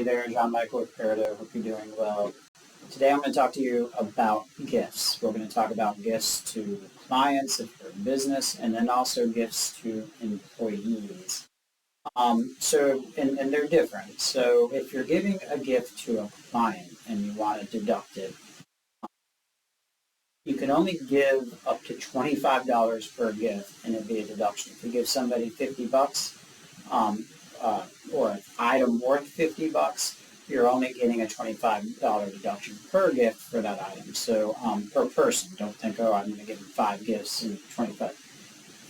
Hey there, John Michael with Perdo. Hope you're doing well. Today I'm going to talk to you about gifts. We're going to talk about gifts to clients if you're in business, and then also gifts to employees. And they're different. So if you're giving a gift to a client and you want to deduct it, you can only give up to $25 per gift and it'd be a deduction. If you give somebody 50 bucks, or an item worth 50 bucks, you're only getting a $25 deduction per gift for that item. So per person, don't think, oh, I'm going to give them 5 gifts and 25.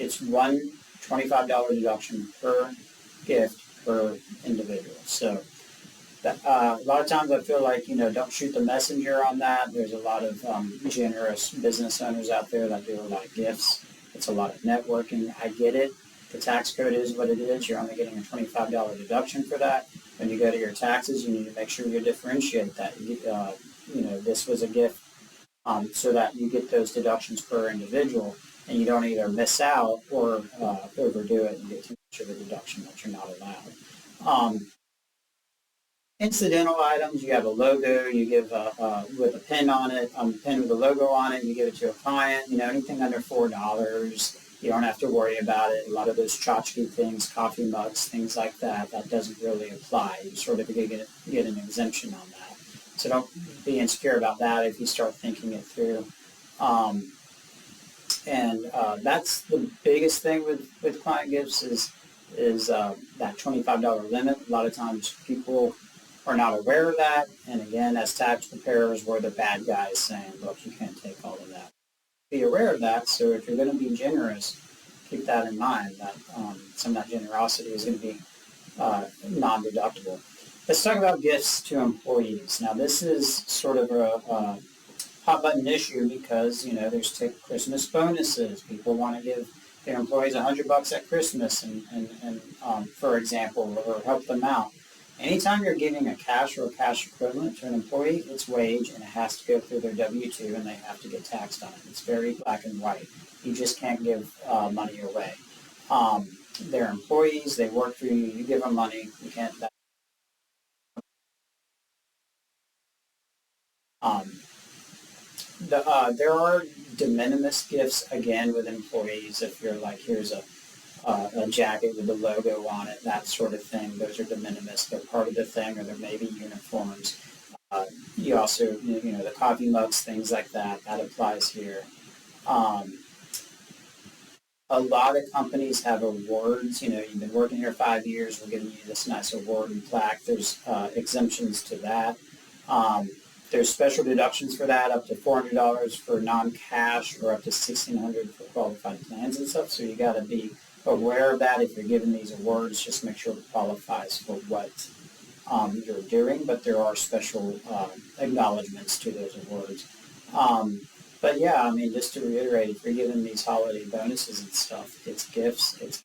It's one $25 deduction per gift per individual. So a lot of times I feel like, don't shoot the messenger on that. There's a lot of generous business owners out there that do a lot of gifts. It's a lot of networking. I get it. The tax code is what it is. You're only getting a $25 deduction for that. When you go to your taxes, you need to make sure you differentiate that. This was a gift so that you get those deductions per individual, and you don't either miss out or overdo it and get too much of a deduction that you're not allowed. Incidental items, you have a logo, you give with a pin on it, a pin with a logo on it, you give it to a client, anything under $4, you don't have to worry about it. A lot of those tchotchke things, coffee mugs, things like that, that doesn't really apply. You sort of get an exemption on that. So don't be insecure about that if you start thinking it through. That's the biggest thing with client gifts is that $25 limit. A lot of times people are not aware of that, and again, as tax preparers, we're the bad guys saying, look, you can't take all of that. Be aware of that, so if you're going to be generous, keep that in mind, that some of that generosity is going to be non-deductible. Let's talk about gifts to employees. Now, this is sort of a hot-button issue because, there's Christmas bonuses. People want to give their employees $100 at Christmas, and for example, or help them out. Anytime you're giving a cash or a cash equivalent to an employee, it's wage, and it has to go through their W-2, and they have to get taxed on it. It's very black and white. You just can't give money away. They're employees. They work for you. You give them money. You can't. There are de minimis gifts, again, with employees. If you're like, here's a jacket with the logo on it, that sort of thing. Those are de minimis. They're part of the thing, or there may be uniforms. You also, the coffee mugs, things like that, that applies here. A lot of companies have awards. You've been working here 5 years, we're giving you this nice award and plaque. There's exemptions to that. There's special deductions for that, up to $400 for non-cash or up to $1,600 for qualified plans and stuff. So you got to be aware of that if you're giving these awards. Just make sure it qualifies for what you're doing, but there are special acknowledgments to those awards. But yeah, just to reiterate, if you're giving these holiday bonuses and stuff, it's gifts, it's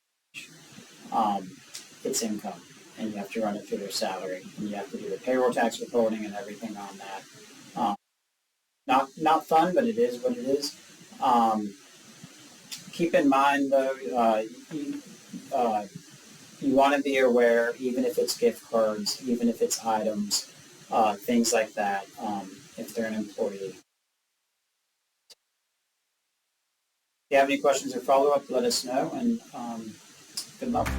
income, and you have to run it through their salary, and you have to do the payroll tax withholding and everything on that. Not fun, but it is what it is. Keep in mind, though, you want to be aware, even if it's gift cards, even if it's items, things like that, if they're an employee. If you have any questions or follow-up, let us know, and good luck.